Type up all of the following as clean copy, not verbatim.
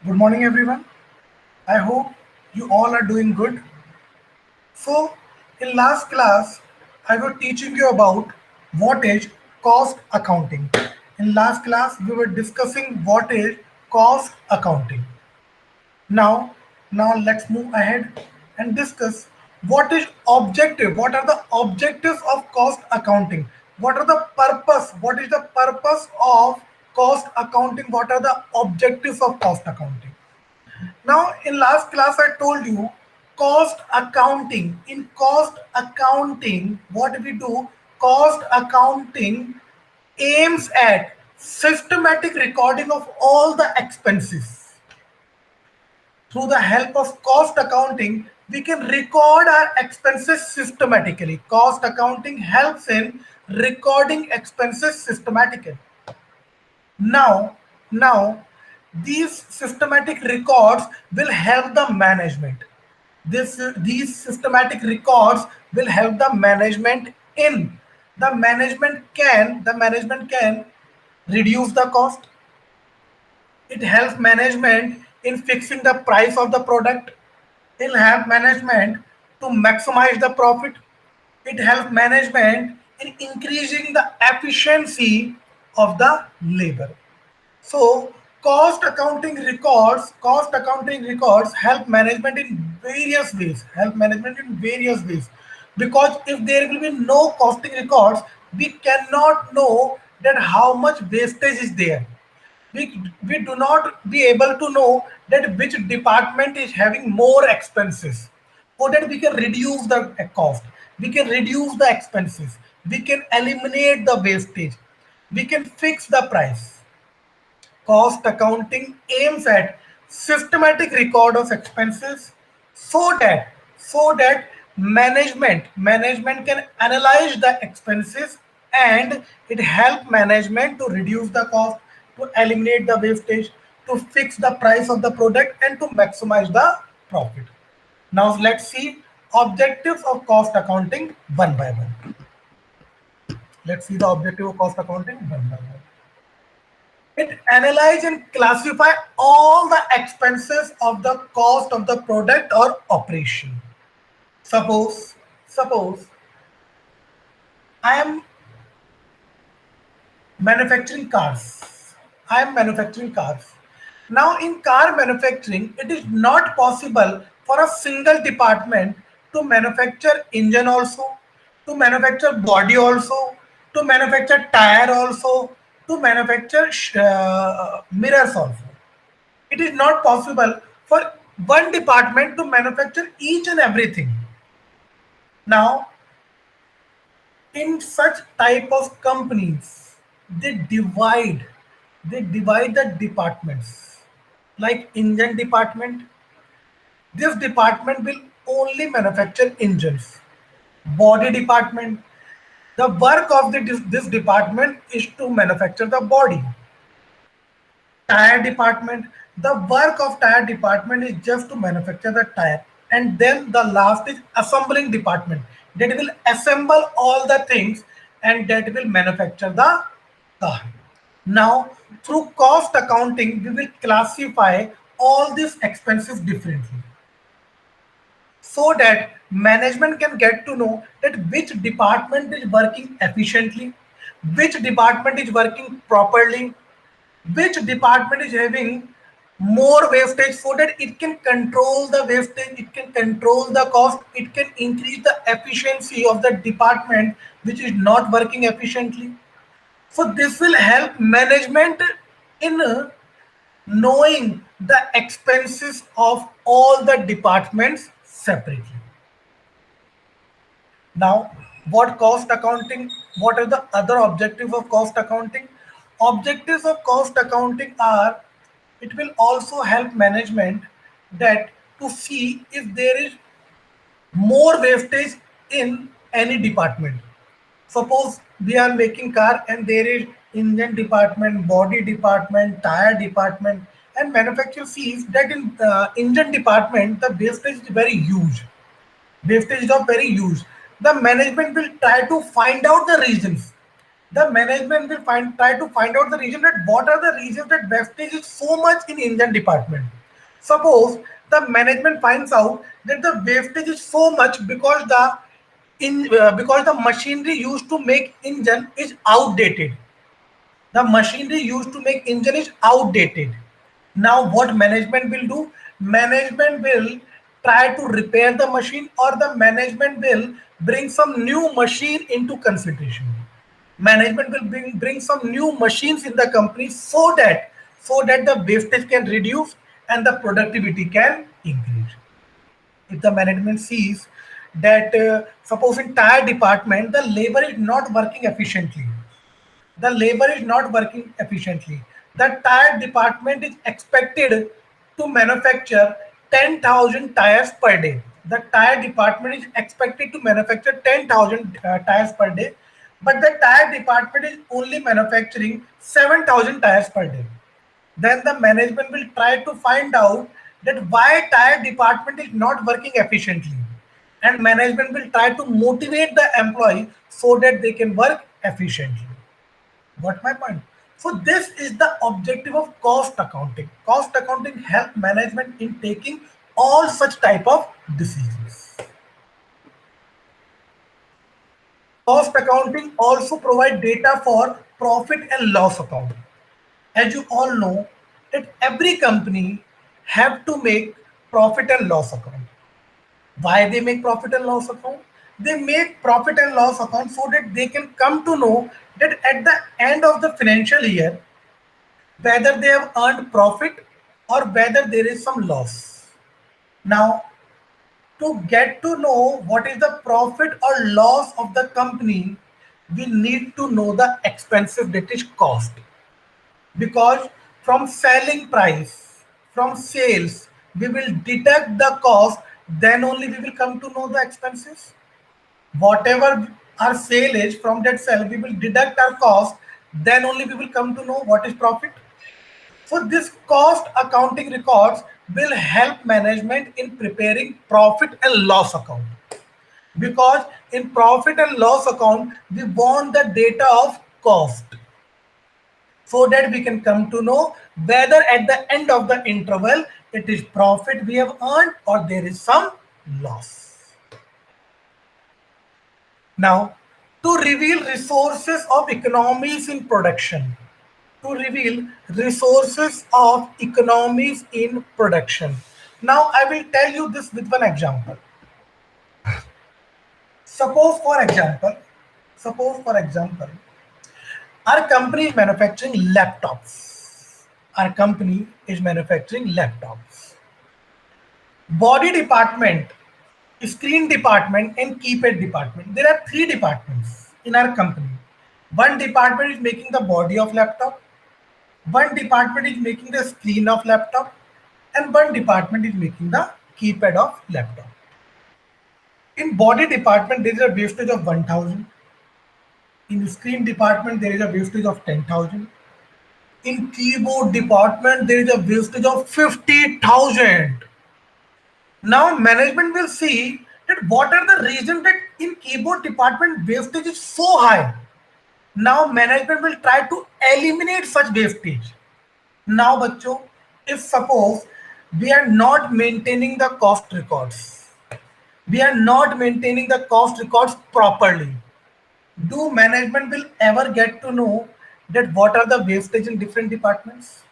Good morning, everyone. I hope you all are doing good. So, in last class, I was teaching you about what is cost accounting. In last class, we were discussing what is cost accounting. Now, now let's move ahead and discuss what is objective. What are the objectives of cost accounting? What are the purpose? What is the purpose of cost accounting? What are the objectives of cost accounting? Now, in last class, I told you cost accounting. In cost accounting, what we do, cost accounting aims at systematic recording of all the expenses. Through the help of cost accounting, we can record our expenses systematically. Cost accounting helps in recording expenses systematically. Now, these systematic records will help the management. These systematic records will help the management in the management can reduce the cost. It helps management in fixing the price of the product. It helps management to maximize the profit. It helps management in increasing the efficiency of the labor. So cost accounting records help management in various ways. Because if there will be no costing records, we cannot know that how much wastage is there. We do not be able to know that which department is having more expenses, so that we can reduce the cost, we can reduce the expenses, we can eliminate the wastage, we can fix the price. Cost accounting aims at systematic record of expenses, so that management can analyze the expenses, and it help management to reduce the cost, to eliminate the wastage, to fix the price of the product, and to maximize the profit. Now let's see objectives of cost accounting one by one. Let's see the objective of cost accounting one by one. It analyze and classify all the expenses of the cost of the product or operation. Suppose I am manufacturing cars. I am manufacturing cars. Now, in car manufacturing, it is not possible for a single department to manufacture engine also, to manufacture body also, to manufacture tire also, to manufacture mirrors also. It is not possible for one department to manufacture each and everything. Now, in such type of companies, they divide the departments. Like engine department, this department will only manufacture engines. Body department, the work of this department is to manufacture the body. Tire department, the work of tire department is just to manufacture the tire. And then the last is assembling department, that will assemble all the things, and that will manufacture the car. Now, through cost accounting, we will classify all these expenses differently, so that management can get to know that which department is working efficiently, which department is working properly, which department is having more wastage, so that it can control the wastage, it can control the cost, it can increase the efficiency of the department which is not working efficiently. So this will help management in knowing the expenses of all the departments separately. Now, what cost accounting? What are the other objectives of cost accounting? Objectives of cost accounting are, it will also help management that to see if there is more wastage in any department. Suppose we are making car and there is engine department, body department, tire department, and manufacturer sees that in engine department the wastage is very huge. Wastage is very huge. The management will try to find out the reasons. The management will try to find out the reason, that what are the reasons that wastage is so much in engine department. Suppose the management finds out that the wastage is so much because because the machinery used to make engine is outdated. The machinery used to make engine is outdated. Now what management will do? Management will try to repair the machine, or the management will bring some new machine into consideration. Management will bring some new machines in the company, so that the wastage can reduce and the productivity can increase. If the management sees that suppose in tire department the labor is not working efficiently, the labor is not working efficiently. The tire department is expected to manufacture 10,000 tires per day. The tire department is expected to manufacture 10,000 tires per day, but the tire department is only manufacturing 7,000 tires per day. Then the management will try to find out that why tire department is not working efficiently, and management will try to motivate the employee so that they can work efficiently. Got my point? So this is the objective of cost accounting. Cost accounting help management in taking all such type of decisions. Cost accounting also provide data for profit and loss account. As you all know, that every company have to make profit and loss account. Why they make profit and loss account? They make profit and loss account so that they can come to know that at the end of the financial year whether they have earned profit or whether there is some loss. Now, to get to know what is the profit or loss of the company, we need to know the expenses, that is cost. Because from selling price, from sales, we will deduct the cost, then only we will come to know the expenses. Whatever our sale is, from that sale, we will deduct our cost, then only we will come to know what is profit. So this cost accounting records will help management in preparing profit and loss account. Because in profit and loss account, we want the data of cost so that we can come to know whether at the end of the interval it is profit we have earned or there is some loss. Now, to reveal resources of economies in production, to reveal resources of economies in production. Now, I will tell you this with one example. Suppose, for example, suppose, for example, our company is manufacturing laptops. Our company is manufacturing laptops. Body department, screen department, and keypad department. There are three departments in our company. One department is making the body of laptop. One department is making the screen of laptop, and one department is making the keypad of laptop. In body department, there is a wastage of 1,000. In screen department, there is a wastage of 10,000. In keyboard department, there is a wastage of 50,000. Now management will see that what are the reasons that in keyboard department wastage is so high. Now management will try to eliminate such wastage. Now बच्चों, if suppose we are not maintaining the cost records, we are not maintaining the cost records properly, do management will ever get to know that what are the wastage in different departments?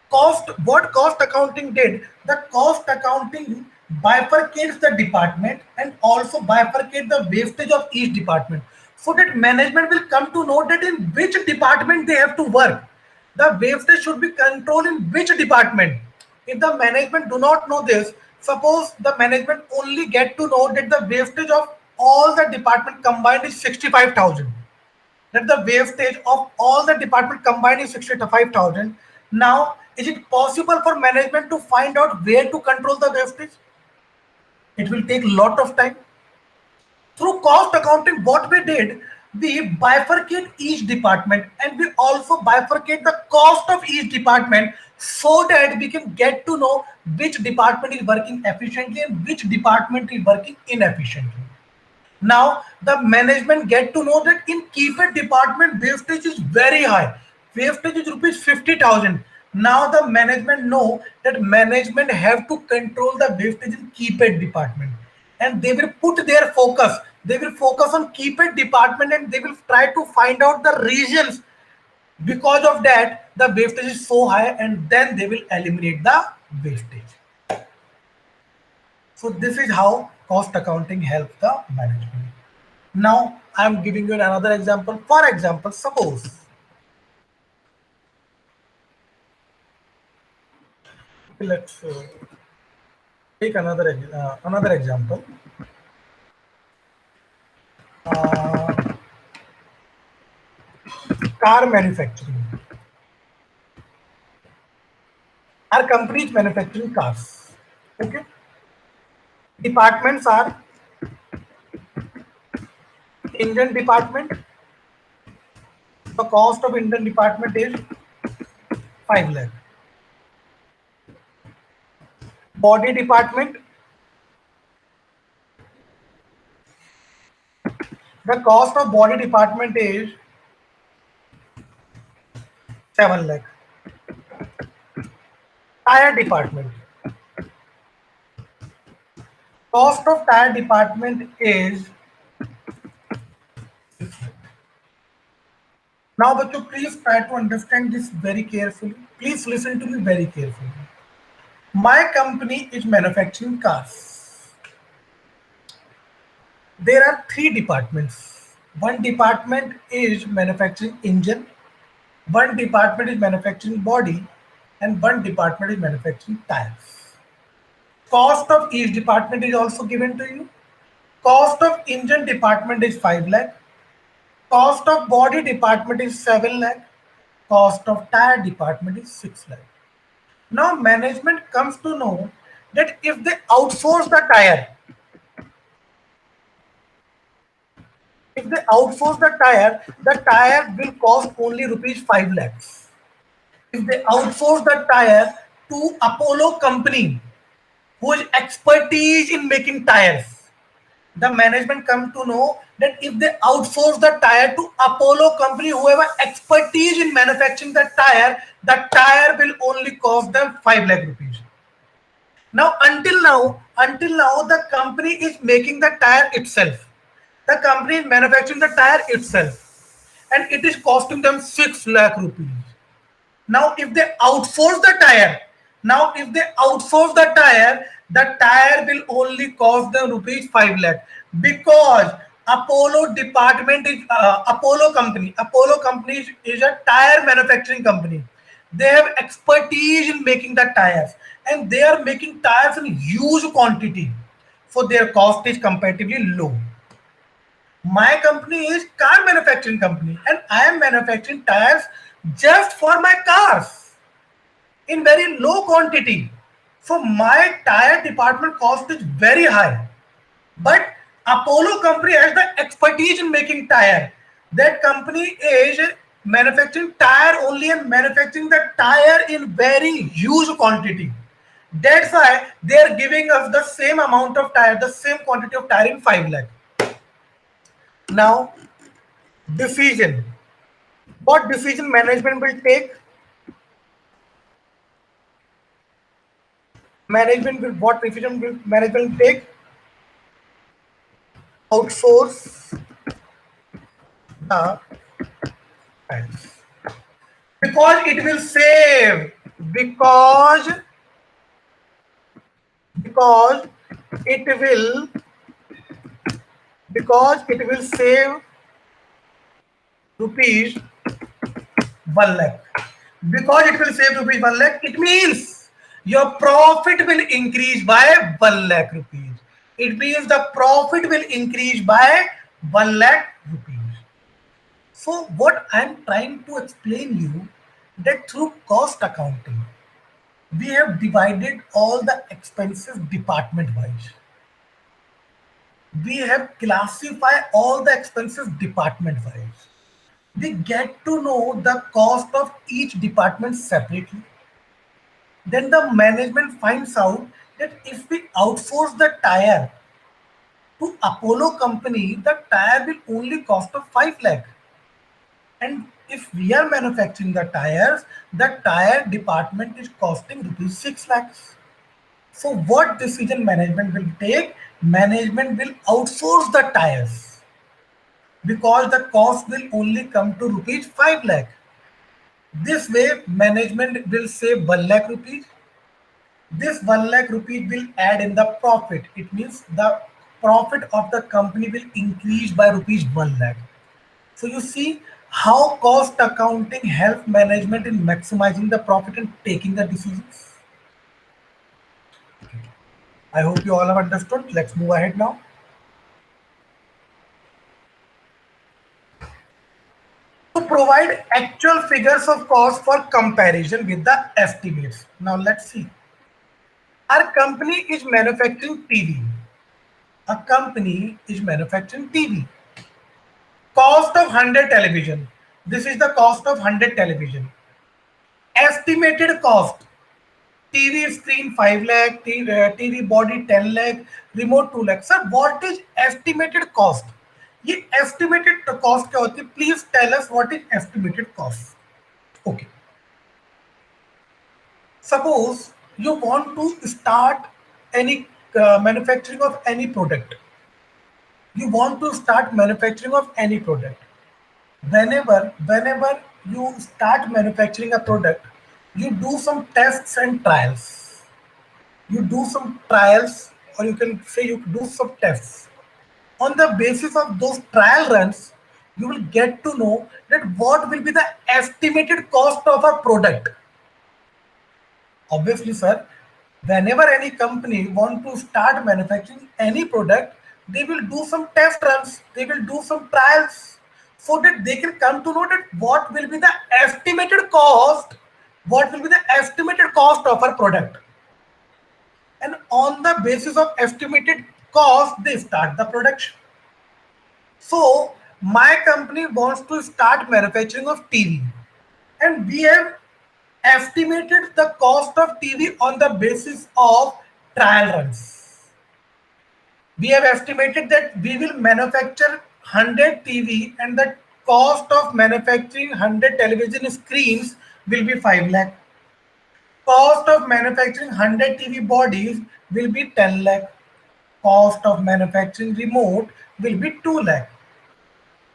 What cost accounting did, the cost accounting bifurcates the department and also bifurcate the wastage of each department, so that management will come to know that in which department they have to work, the wastage should be controlled in which department. If the management do not know this, suppose the management only get to know that the wastage of all the department combined is 65,000, that the wastage of all the department combined is 65,000. Now, is it possible for management to find out where to control the wastage? It will take a lot of time. Through cost accounting, what we did, we bifurcate each department and we also bifurcate the cost of each department so that we can get to know which department is working efficiently and which department is working inefficiently. Now the management get to know that in keypad department wastage is very high. Wastage is rupees 50,000. Now the management know that management have to control the wastage in keep-it department, and they will put their focus. They will focus on keep-it department, and they will try to find out the reasons because of that the wastage is so high, and then they will eliminate the wastage. So this is how cost accounting helps the management. Now I am giving you another example. For example, suppose let's take another example. Uh, car manufacturing. Our company is manufacturing cars. Okay. Departments are engine department. The cost of engine department is 5 lakh. Body department. The cost of body department is 7 lakh. Tire department. Cost of tire department is. Now, bachcho, please try to understand this very carefully. Please listen to me very carefully. My company is manufacturing cars. There are 3 departments. One department is manufacturing engine, one department is manufacturing body, and one department is manufacturing tires. Cost of each department is also given to you. Cost of engine department is 5 lakh. Cost of body department is 7 lakh. Cost of tire department is 6 lakh. Now management comes to know that if they outsource the tire will cost only rupees 5 lakhs. If they outsource the tire to Apollo company, who is expertise in making tires, the management come to know that if they outsource the tire to Apollo company, who have expertise in manufacturing the tire will only cost them 5 lakh rupees. Now, until now, the company is making the tire itself. The company is manufacturing the tire itself, and it is costing them 6 lakh rupees. Now, if they outsource the tire, the tire will only cost them rupees 5 lakh, because Apollo department is Apollo company. Apollo company is a tire manufacturing company. They have expertise in making the tires, and they are making tires in huge quantity, so their cost is comparatively low. My company is car manufacturing company, and I am manufacturing tires just for my cars in very low quantity. So my tire department cost is very high. But Apollo company has the expertise in making tire. That company is manufacturing tire only and manufacturing the tire in very huge quantity. That's why they are giving us the same amount of tire, the same quantity of tire in 5 lakh. Now, decision. What decision management will take? What decision will management take? Outsource the tires. Because it will save. Because it will save rupees 1 lakh. Because it will save rupees 1 lakh, it means your profit will increase by 1 lakh rupees. It means the profit will increase by 1 lakh rupees. So what I'm trying to explain you, that through cost accounting, we have divided all the expenses department wise. We have classified all the expenses department wise. We get to know the cost of each department separately. Then the management finds out that if we outsource the tire to Apollo company, the tire will only cost of 5 lakh. And if we are manufacturing the tire department is costing rupees 6 lakhs. So what decision management will take? Management will outsource the tires because the cost will only come to rupees 5 lakh. This way management will save 1 lakh rupees. This 1 lakh rupees will add in the profit. It means the profit of the company will increase by rupees 1 lakh. So you see how cost accounting helps management in maximizing the profit and taking the decisions. I hope you all have understood. Let's move ahead now. To provide actual figures of cost for comparison with the estimates. Now let's see. Our company is manufacturing TV. A company is manufacturing TV. Cost of 100 television. This is the cost of 100 television. Estimated cost. TV screen 5 lakh, TV body 10 lakh, remote 2 lakh. Sir, what is estimated cost? ये estimated cost क्या होती है? Please tell us what is estimated cost. Okay. Suppose you want to start any manufacturing of any product. You want to start manufacturing of any product. Whenever you start manufacturing a product, you do some tests and trials. You do some trials, or you can say you do some tests. On the basis of those trial runs, you will get to know that what will be the estimated cost of a product. Obviously, sir, whenever any company want to start manufacturing any product, they will do some test runs, they will do some trials, so that they can come to know that what will be the estimated cost, what will be the estimated cost of our product. And on the basis of estimated cost, they start the production. So my company wants to start manufacturing of TV, and we have estimated the cost of TV on the basis of trial runs. We have estimated that we will manufacture 100 TV and the cost of manufacturing 100 television screens will be 5 lakh. Cost of manufacturing 100 TV bodies will be 10 lakh. Cost of manufacturing remote will be 2 lakh.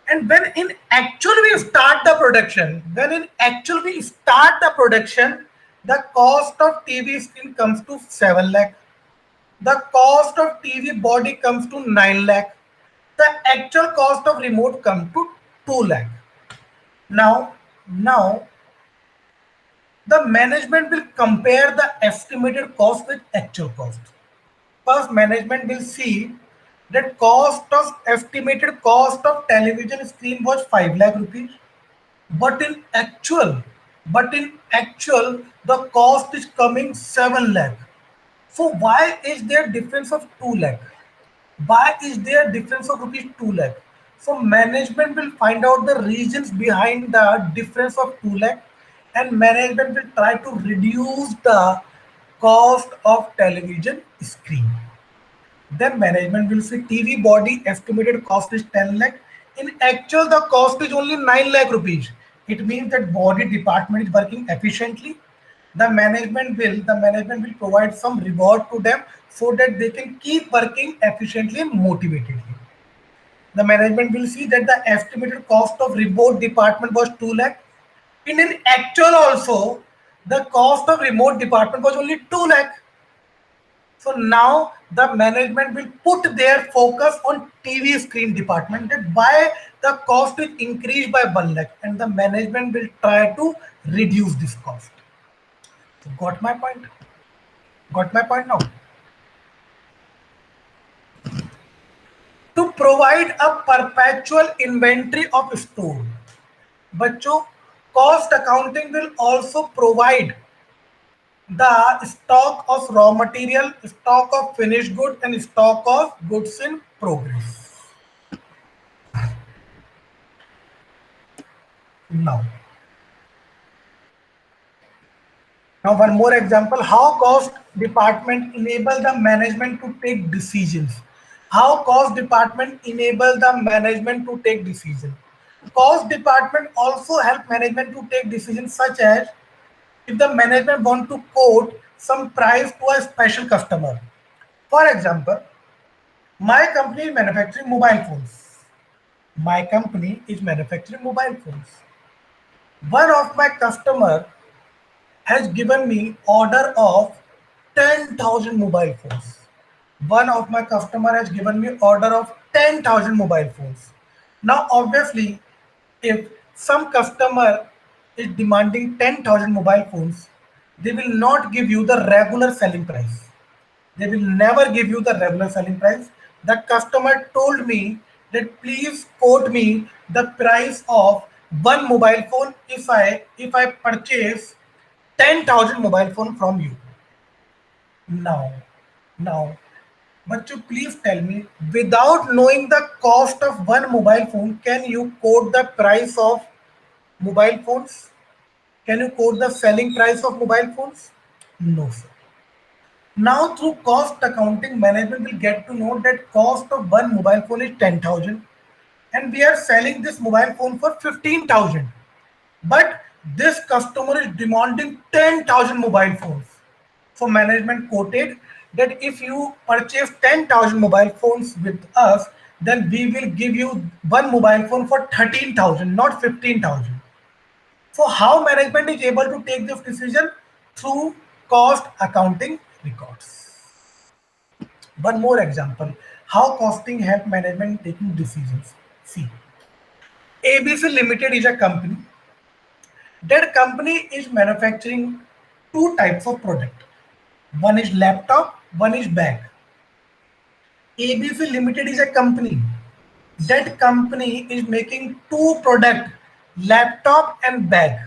And when in actual we start the production, the cost of TV screen comes to 7 lakh. The cost of TV body comes to 9 lakh. The actual cost of remote comes to 2 lakh. Now the management will compare the estimated cost with actual cost. First, management will see that estimated cost of television screen was 5 lakh rupees, but in actual the cost is coming 7 lakh. So why is there difference of 2 lakh? Why is there difference of rupees 2 lakh? So management will find out the reasons behind the difference of 2 lakh, and management will try to reduce the cost of television screen. Then management will say TV body estimated cost is 10 lakh. In actual, the cost is only 9 lakh rupees. It means that body department is working efficiently. The management will provide some reward to them so that they can keep working efficiently and motivatedly. The management will see that the estimated cost of remote department was 2 lakh. In actual also, the cost of remote department was only 2 lakh. So now the management will put their focus on TV screen department, that why the cost is increased by 1 lakh, and the management will try to reduce this cost. So got my point? Got my point now? To provide a perpetual inventory of store. बच्चों, cost accounting will also provide the stock of raw material, stock of finished good, and stock of goods in progress. Now, one more example, how cost department enable the management to take decisions. How cost department enable the management to take decisions. Cost department also help management to take decisions such as if the management want to quote some price to a special customer. For example, my company is manufacturing mobile phones. My company is manufacturing mobile phones. One of my customer has given me order of 10,000 mobile phones. One of my customer has given me order of 10,000 mobile phones. Now, obviously, if some customer is demanding 10,000 mobile phones, they will not give you the regular selling price. They will never give you the regular selling price. The customer told me that please quote me the price of one mobile phone if I purchase 10,000 mobile phone from you. Now, now, but you please tell me, without knowing the cost of one mobile phone, can you quote the price of mobile phones? Can you quote the selling price of mobile phones? No, sir. Now, through cost accounting, management will get to know that cost of one mobile phone is 10,000, and we are selling this mobile phone for 15,000. But this customer is demanding 10,000 mobile phones. So management quoted that if you purchase 10,000 mobile phones with us, then we will give you one mobile phone for 13,000, not 15,000. So how management is able to take this decision? Through cost accounting records. One more example, how costing help management taking decisions. See, ABC Limited is a company. That company is manufacturing two types of product. One is laptop, one is bag. ABC Limited is a company. That company is making two product, laptop and bag.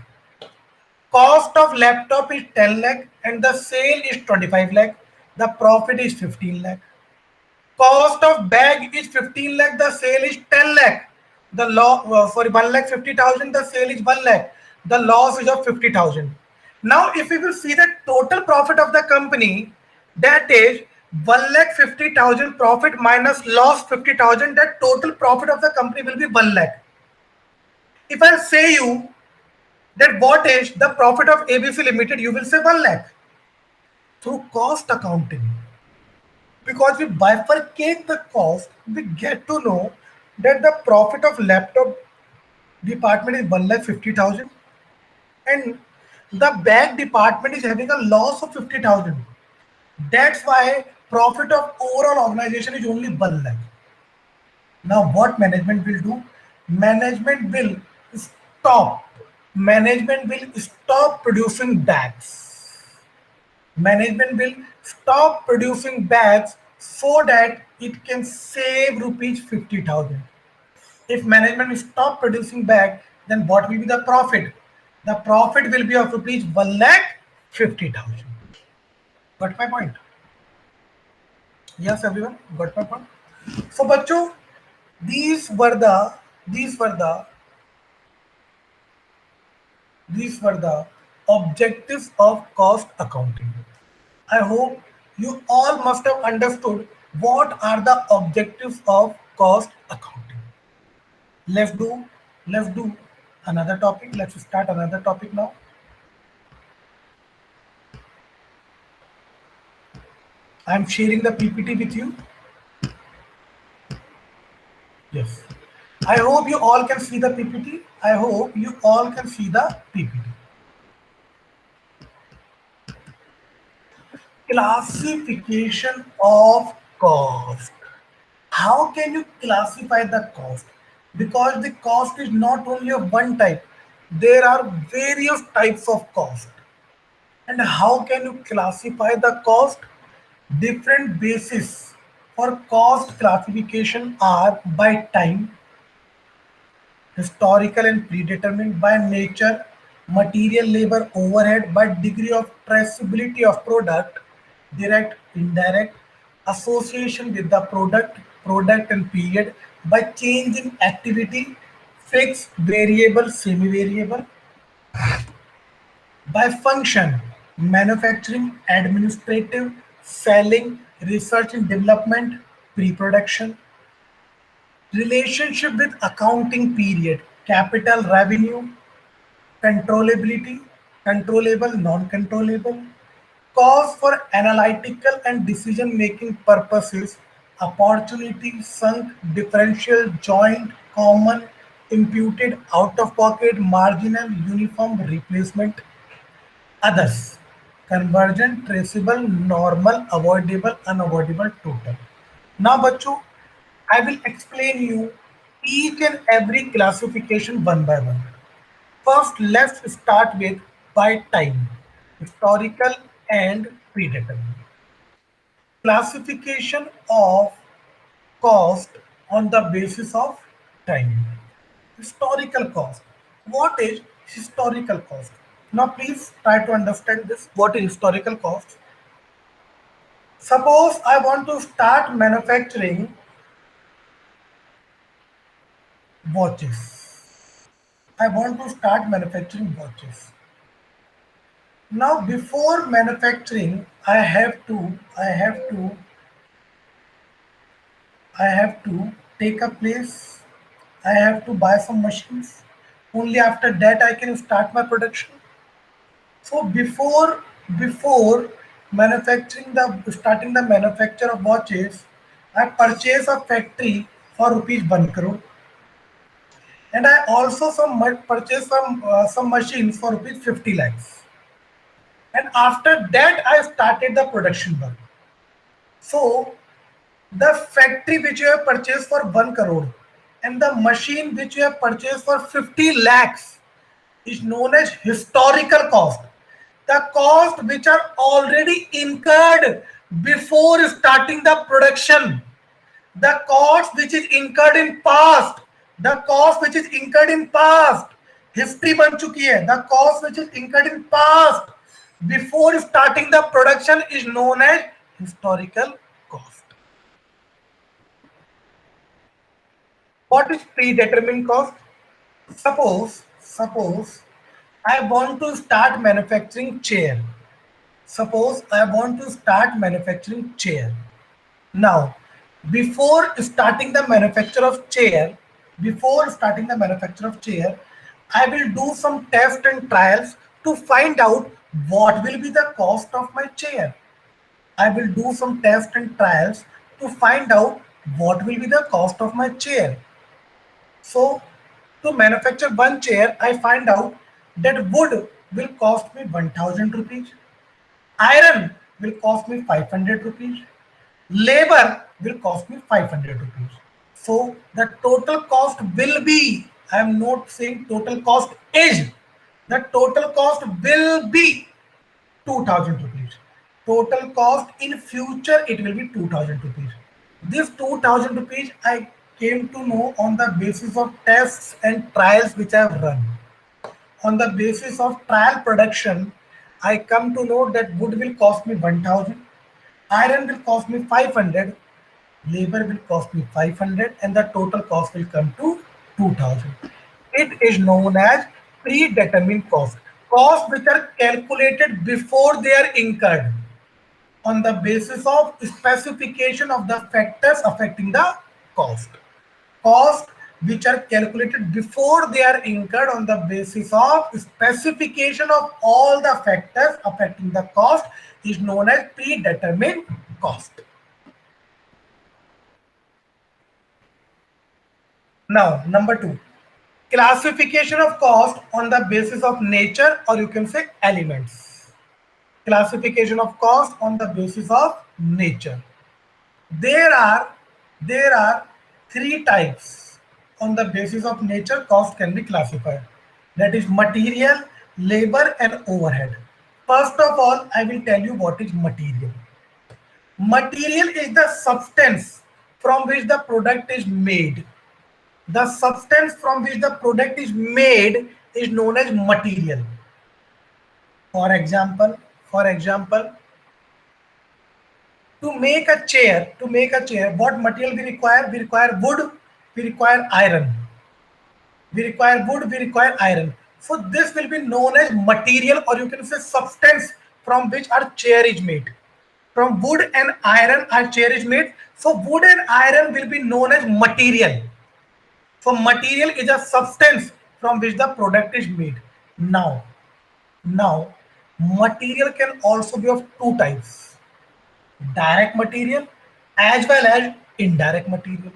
Cost of laptop is 10 lakh and the sale is 25 lakh. The profit is 15 lakh. Cost of bag is 15 lakh, the sale is 10 lakh. The law sorry 1 lakh 50,000, the sale is 1 lakh. The loss is of 50,000. Now, if we will see the total profit of the company, that is 1 lakh 50,000 profit minus loss 50,000, that total profit of the company will be 1 lakh. If I say you that what is the profit of ABC Limited, you will say 1 lakh. Through cost accounting, because we bifurcate the cost, we get to know that the profit of laptop department is 1,50,000 and the bag department is having a loss of 50,000. That's why profit of overall organization is only 1 lakh. Now what management will do? Management will stop. Management will stop producing bags. Management will stop producing bags so that it can save rupees 50,000. If management stop producing bag, then what will be the profit? The profit will be of rupees 1 lakh 50,000. Got my point? Yes, everyone, got my point? So, बच्चों, these were the these were the these were the objectives of cost accounting. I hope you all must have understood what are the objectives of cost accounting. Let's do let's do another topic. Let's start another topic now. I'm sharing the PPT with you. Yes. I hope you all can see the PPT. I hope you all can see the PPT. Classification of cost. How can you classify the cost? Because the cost is not only of one type, there are various types of cost. And how can you classify the cost? Different basis for cost classification are by time, historical and predetermined, by nature, material, labor, overhead, by degree of traceability of product, direct, indirect, association with the product and period, by change in activity, fixed, variable, semi-variable, by function, manufacturing, administrative, selling, research and development, pre-production, relationship with accounting period. capital revenue, controllability, controllable, non-controllable, cause for analytical and decision-making purposes, opportunity, sunk, differential, joint, common, imputed, out-of-pocket, marginal, uniform, replacement, others, convergent, traceable, normal, avoidable, unavoidable, total. Now, बच्चों, I will explain you each and every classification one by one. First, let's start with by time, historical and predetermined. Classification of cost on the basis of time. Historical cost. What is historical cost? Now, please try to understand this. What is historical cost? Suppose I want to start manufacturing watches. I want to start manufacturing watches. Now, before manufacturing, I have to take a place. I have to buy some machines. Only after that I can start my production. So before manufacturing the starting the manufacture of watches, I purchase a factory for rupees 1 crore, and I also purchase some machines for rupees 50 lakhs. And after that I started the production work. So the factory which you have purchased for 1 crore and the machine which you have purchased for 50 lakhs is known as historical cost. The cost which are already incurred before starting the production. The cost which is incurred in past. The cost which is incurred in past. History बन चुकी है. The cost which is incurred in past before starting the production is known as historical cost. What is predetermined cost? Suppose I want to start manufacturing chair. Suppose I want to start manufacturing chair. Now, before starting the manufacture of chair, before starting the manufacture of chair, I will do some tests and trials to find out what will be the cost of my chair. I will do some tests and trials to find out what will be the cost of my chair. So, to manufacture one chair, I find out that wood will cost me 1000 rupees, iron will cost me 500 rupees, labor will cost me 500 rupees. So, the total cost will be, I am not saying total cost is, the total cost will be 2000 rupees. Total cost in future it will be 2000 rupees. This 2000 rupees I came to know on the basis of tests and trials which I have run. On the basis of trial production, I come to know that wood will cost me 1000, iron will cost me 500, labor will cost me 500, and the total cost will come to 2000. It is known as predetermined cost. Costs which are calculated before they are incurred on the basis of specification of the factors affecting the cost. Cost which are calculated before they are incurred on the basis of specification of all the factors affecting the cost is known as predetermined cost. Now, number two, classification of cost on the basis of nature, or you can say elements. Classification of cost on the basis of nature. There are there are three types on the basis of nature cost can be classified. That is material, labor, and overhead. First of all, I will tell you what is material. Material is the substance from which the product is made. The substance from which the product is made is known as material. For example, for example, to make a chair, what material we require? We require wood, we require iron. We require wood, we require iron. So this will be known as material, or you can say substance from which our chair is made. From wood and iron our chair is made. So wood and iron will be known as material. So material is a substance from which the product is made. Now, now material can also be of two types: direct material as well as indirect material.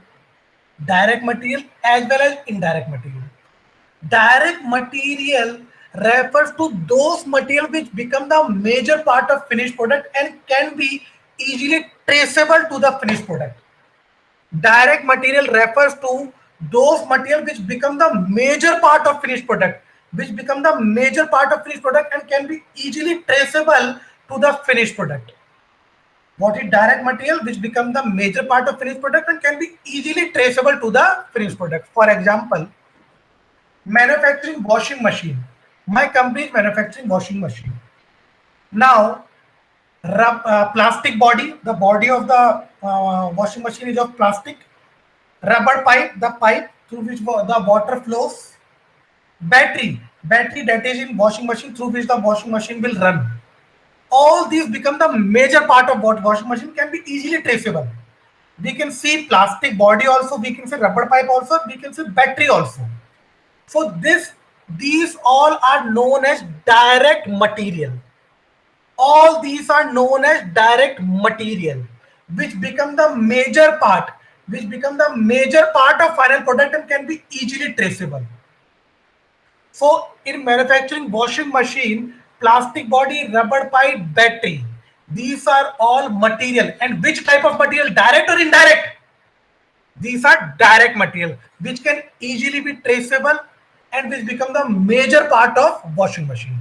Direct material as well as indirect material. Direct material refers to those material which become the major part of finished product and can be easily traceable to the finished product. Direct material refers to those material which become the major part of finished product, which become the major part of finished product and can be easily traceable to the finished product. What is direct material which become the major part of finished product and can be easily traceable to the finished product? For example, manufacturing washing machine. My company is manufacturing washing machine. Now, plastic body, the body of the washing machine is of plastic. Rubber pipe, the pipe through which the water flows. Battery that is in washing machine through which the washing machine will run. All these become the major part of what washing machine can be easily traceable. We can see plastic body also, we can see rubber pipe also, we can see battery also. So these all are known as direct material. All these are known as direct material, which become the major part, of final product and can be easily traceable. So in manufacturing washing machine, plastic body, rubber pipe, battery, these are all material. And which type of material, direct or indirect? These are direct material which can easily be traceable and which become the major part of washing machine.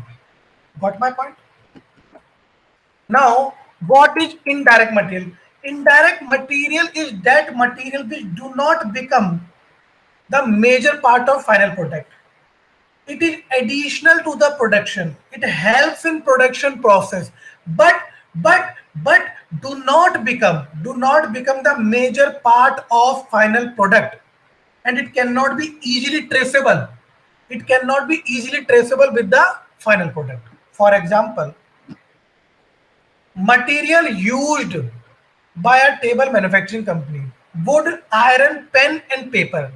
Got my point? Now, what is indirect material? Indirect material is that material which do not become the major part of final product. It is additional to the production. It helps in production process, but but do not become the major part of final product, and it cannot be easily traceable. It cannot be easily traceable with the final product. For example, material used by a table manufacturing company: wood, iron, pen, and paper.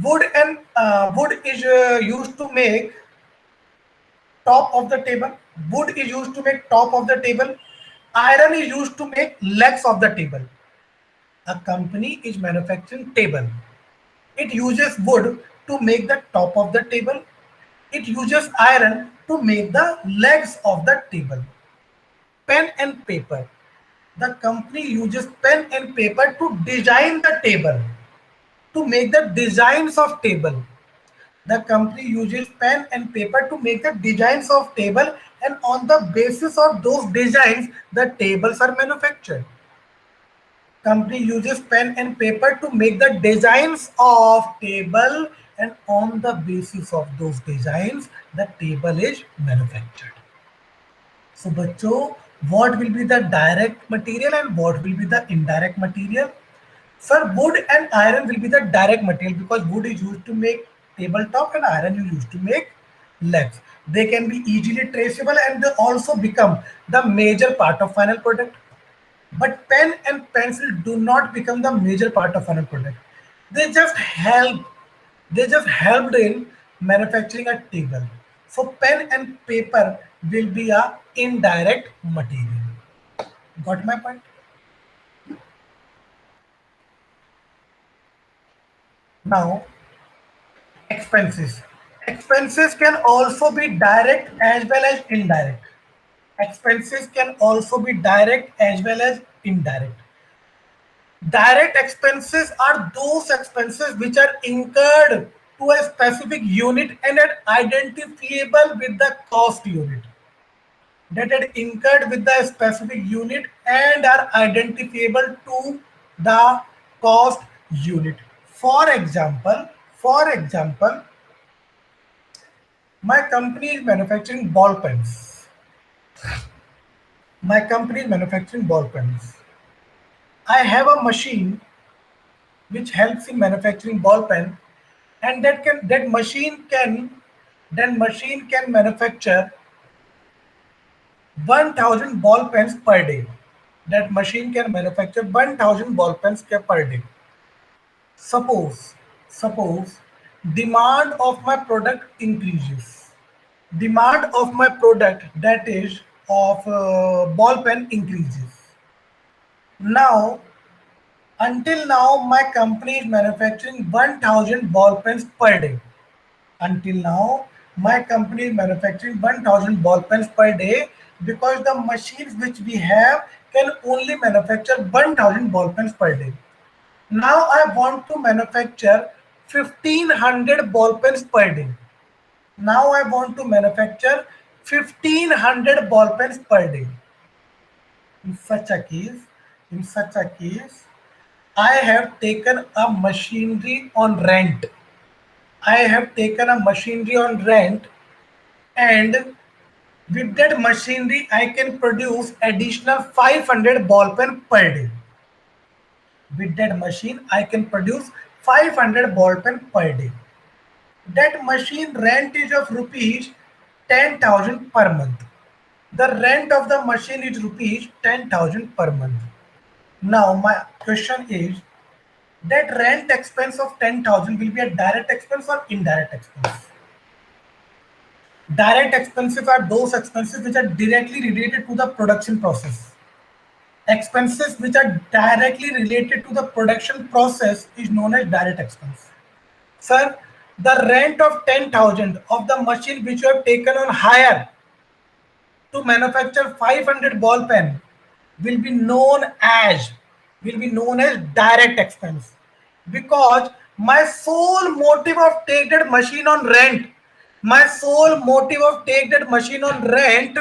Wood is used to make top of the table. Wood is used to make top of the table. Iron is used to make legs of the table. A company is manufacturing table. It uses wood to make the top of the table. It uses iron to make the legs of the table. Pen and paper. The company uses pen and paper to design the table, to make the designs of table. The company uses pen and paper to make the designs of table, and on the basis of those designs, the tables are manufactured. Company uses pen and paper to make the designs of table, and on the basis of those designs, the table is manufactured. So, बच्चों, what will be the direct material and what will be the indirect material? Sir, wood and iron will be the direct material because wood is used to make tabletop and iron is used to make legs. They can be easily traceable and they also become the major part of final product. But pen and pencil do not become the major part of final product. They just help. They just helped in manufacturing a table. So pen and paper will be a indirect material. Got my point? Now, expenses. Expenses can also be direct as well as indirect. Expenses can also be direct as well as indirect. Direct expenses are those expenses which are incurred to a specific unit and are identifiable with the cost unit. That are incurred with the specific unit and are identifiable to the cost unit. For example, my company is manufacturing ball pens. My company is manufacturing ball pens. I have a machine which helps in manufacturing ball pen, and that machine can manufacture 1000 ball pens per day. That machine can manufacture 1000 ball pens per day. Suppose demand of my product increases. Demand of my product, that is of ball pen, increases. Now, until now, my company is manufacturing 1000 ball pens per day. Until now, my company is manufacturing 1000 ball pens per day because the machines which we have can only manufacture 1000 ball pens per day. Now I want to manufacture 1500 ball pens per day. Now I want to manufacture 1500 ball pens per day. In such a case, in such a case, I have taken a machinery on rent. I have taken a machinery on rent, and with that machinery I can produce additional 500 ball pen per day. With that machine I can produce 500 ball pen per day. That machine rent is of rupees 10,000 per month. The rent of the machine is rupees 10,000 per month. Now my question is, that rent expense of 10,000 will be a direct expense or indirect expense? Direct expenses are those expenses which are directly related to the production process. Expenses which are directly related to the production process is known as direct expense. Sir, the rent of 10,000 of the machine which you have taken on hire to manufacture 500 ball pen will be known as direct expense, because my sole motive of take that machine on rent, my sole motive of take that machine on rent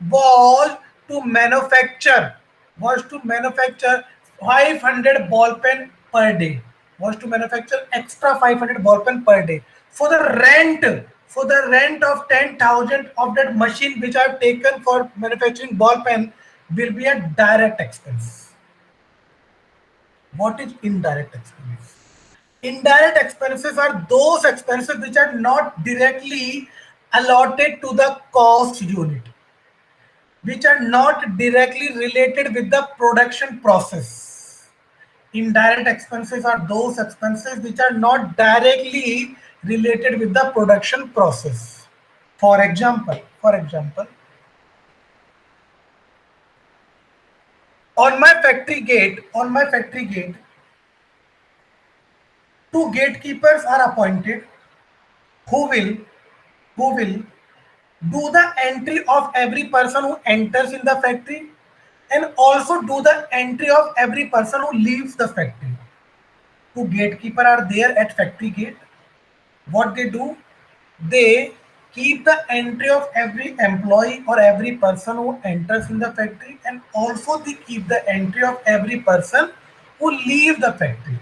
was to manufacture was to manufacture 500 ball pen per day, was to manufacture extra 500 ball pen per day. For the rent of 10,000 of that machine which I have taken for manufacturing ball pen will be a direct expense. What is indirect expense? Indirect expenses are those expenses which are not directly allotted to the cost unit, which are not directly related with the production process. Indirect expenses are those expenses which are not directly related with the production process. For example, on my factory gate, two gatekeepers are appointed who will who will do the entry of every person who enters in the factory and also do the entry of every person who leaves the factory. Two gatekeeper are there at factory gate. What they do, they keep the entry of every employee or every person who enters in the factory, and also they keep the entry of every person who leave the factory.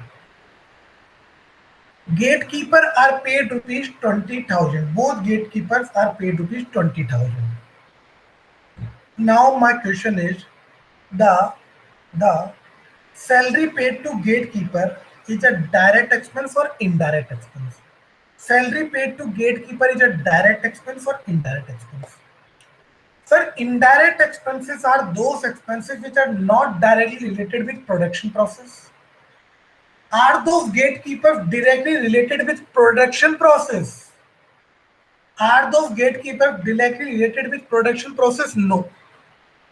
Gatekeeper are paid rupees 20,000. Both gatekeepers are paid rupees 20,000. Now my question is, the the salary paid to gatekeeper is a direct expense or indirect expense? Salary paid to gatekeeper is a direct expense or indirect expense? Sir, indirect expenses are those expenses which are not directly related with production process. Are those gatekeepers directly related with production process? Are those gatekeepers directly related with production process? No.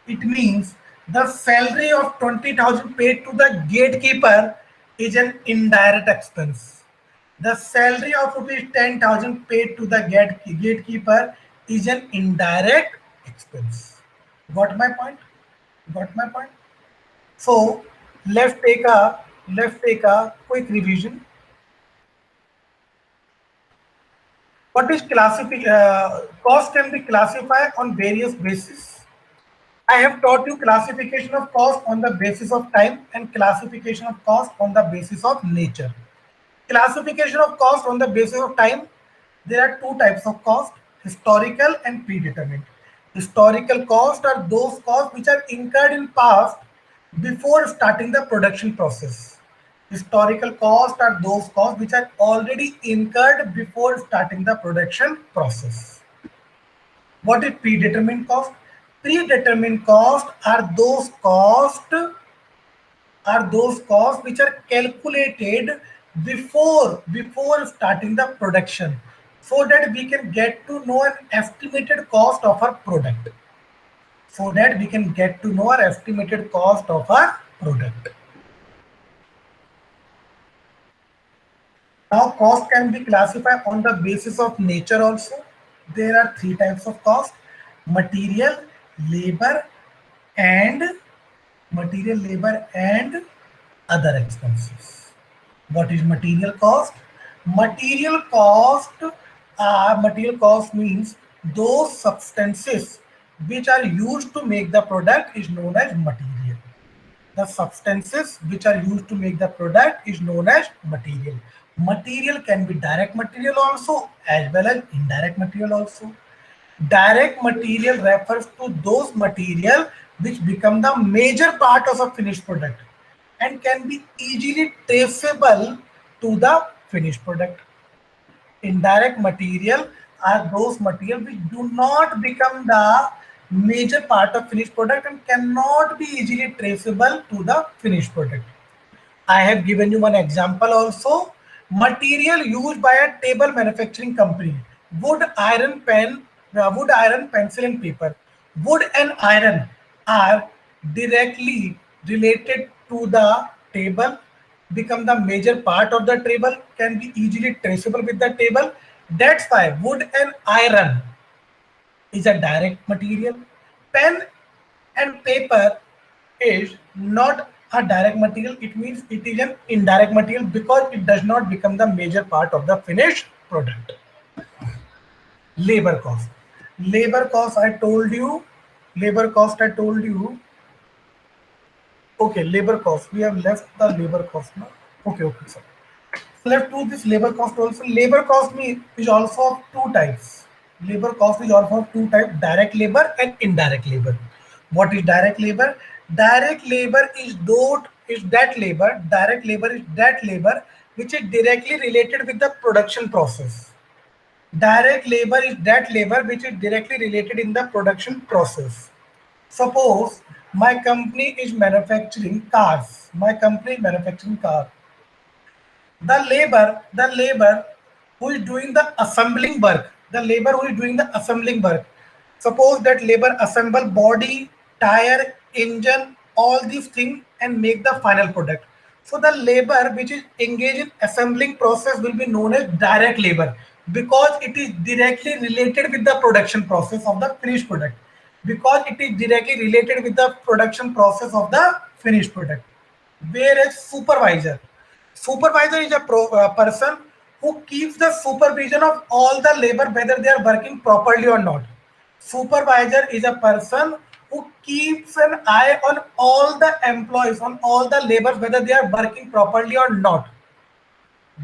It means the salary of 20,000 paid to the gatekeeper is an indirect expense. The salary of rupees 10,000 paid to the gatekeeper is an indirect expense. Got my point? Got my point? So let's take a quick revision. What is cost can be classified on various bases. I have taught you classification of cost on the basis of time and classification of cost on the basis of nature. Classification of cost on the basis of time, there are two types of cost: historical and predetermined. Historical costs are those costs which are incurred in past before starting the production process. Historical costs are those costs which are already incurred before starting the production process. What is predetermined cost? Predetermined cost are those costs which are calculated before starting the production, so that we can get to know an estimated cost of our product. So that we can get to know our estimated cost of our product. Now, cost can be classified on the basis of nature also. There are three types of cost: material, labor, and other expenses. What is material cost? Material cost, material cost means those substances which are used to make the product is known as material. The substances which are used to make the product is known as material. Material can be direct material also as well as indirect material also. Direct material refers to those material which become the major part of a finished product and can be easily traceable to the finished product. Indirect material are those material which do not become the major part of finished product and cannot be easily traceable to the finished product. I have given you one example also. Material used by a table manufacturing company: wood, iron, wood, iron, pencil, and paper. Wood and iron are directly related to the table, become the major part of the table, can be easily traceable with the table. That's why wood and iron is a direct material. Pen and paper is not a direct material. It means it is an indirect material because it does not become the major part of the finished product. Labor cost. Labor cost, I told you. Labor cost, I told you. Okay, labor cost. We have left the labor cost now. Okay, sir. Let's do this labor cost also. Labor cost is also of two types. Labor cost is also of two types: direct labor and indirect labor. What is direct labor? Direct labor is that labor. Direct labor is that labor which is directly related with the production process. Direct labor is that labor which is directly related in the production process. Suppose my company is manufacturing cars. My company is manufacturing cars. The labor who is doing the assembling work, the labor who is doing the assembling work, suppose that labor assemble body, tire, engine, all these things and make the final product. So the labor which is engaged in assembling process will be known as direct labor because it is directly related with the production process of the finished product, because it is directly related with the production process of the finished product. Whereas supervisor is a person who keeps the supervision of all the labor whether they are working properly or not. Supervisor is a person who keeps an eye on all the employees, on all the laborers whether they are working properly or not.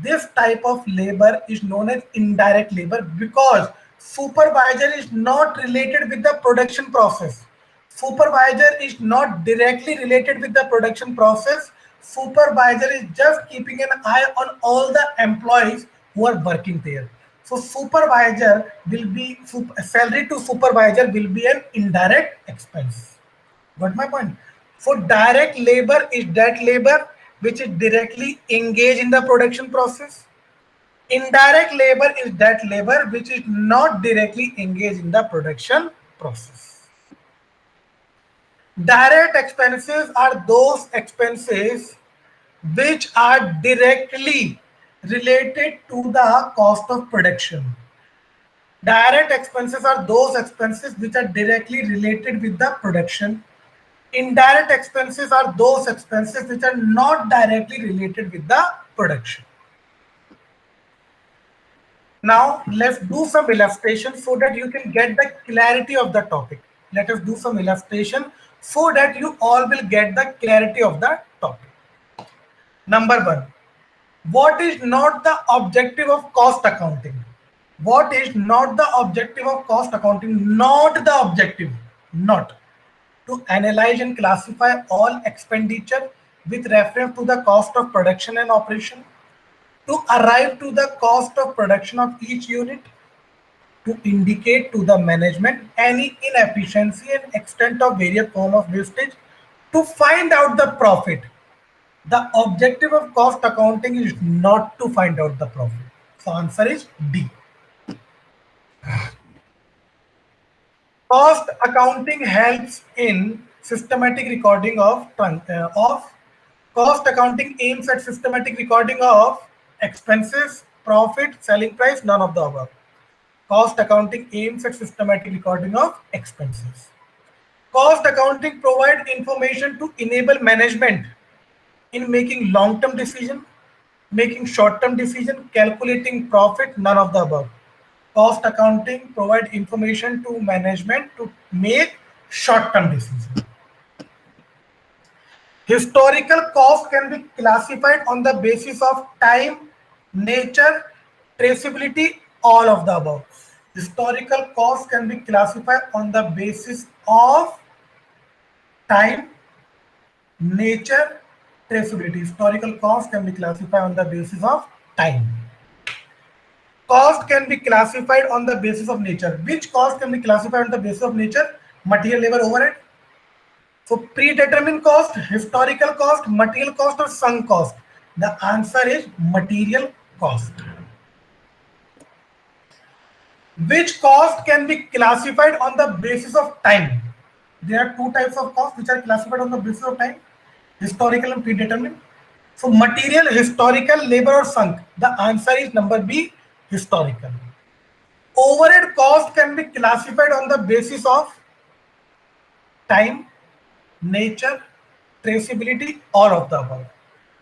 This type of labor is known as indirect labor because supervisor is not related with the production process. Supervisor is not directly related with the production process. Supervisor is just keeping an eye on all the employees who are working there. So supervisor will be salary to supervisor will be an indirect expense. Got my point? So direct labor is that labor which is directly engaged in the production process. Indirect labor is that labor which is not directly engaged in the production process. Direct expenses are those expenses which are directly related to the cost of production. Direct expenses are those expenses which are directly related with the production. Indirect expenses are those expenses which are not directly related with the production. Now, let's do some illustration so that you can get the clarity of the topic. Let us do some illustration so that you all will get the clarity of the topic. Number one, what is not the objective of cost accounting? What is not the objective of cost accounting? Not the objective, not to analyze and classify all expenditure with reference to the cost of production and operation, to arrive to the cost of production of each unit, to indicate to the management any inefficiency and extent of various form of wastage, to find out the profit. The objective of cost accounting is not to find out the profit. So answer is D. Cost accounting helps in systematic recording of cost accounting aims at systematic recording of expenses, profit, selling price, none of the above. Cost accounting aims at systematic recording of expenses. Cost accounting provide information to enable management in making long-term decision, making short-term decision, calculating profit, none of the above. Cost accounting provide information to management to make short-term decisions. Historical cost can be classified on the basis of time, nature, traceability, all of the above. Historical cost can be classified on the basis of time, nature, traceability. Historical cost can be classified on the basis of time. Cost can be classified on the basis of nature. Which cost can be classified on the basis of nature? Material, labor, overhead. So predetermined cost, historical cost, material cost, or sunk cost. The answer is material cost. Which cost can be classified on the basis of time? There are two types of costs which are classified on the basis of time, historical and predetermined. So material, historical, labor, or sunk. The answer is number B, historical. Overhead cost can be classified on the basis of time, nature, traceability, all of the above.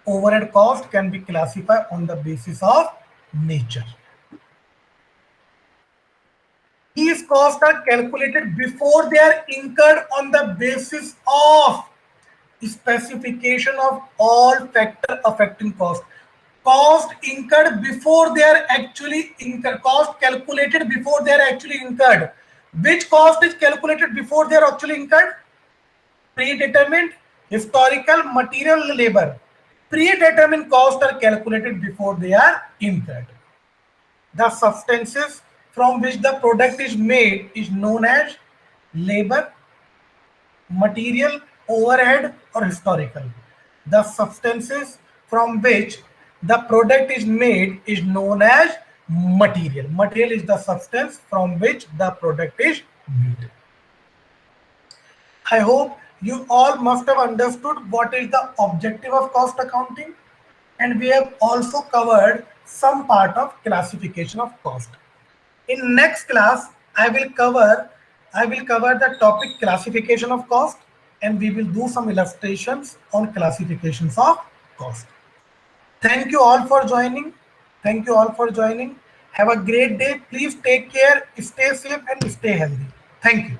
Overhead cost can be classified on the basis of nature. These costs are calculated before they are incurred on the basis of specification of all factor affecting cost. Cost incurred before they are actually incurred. Cost calculated before they are actually incurred. Which cost is calculated before they are actually incurred? Predetermined, historical, material, labor. Predetermined costs are calculated before they are incurred. The substances from which the product is made is known as labor, material, overhead, or historical. The substances from which the product is made is known as material. Material is the substance from which the product is made. I hope you all must have understood what is the objective of cost accounting, and we have also covered some part of classification of cost. In next class, I will cover the topic classification of cost, and we will do some illustrations on classifications of cost. Thank you all for joining. Thank you all for joining. Have a great day. Please take care, stay safe, and stay healthy. Thank you.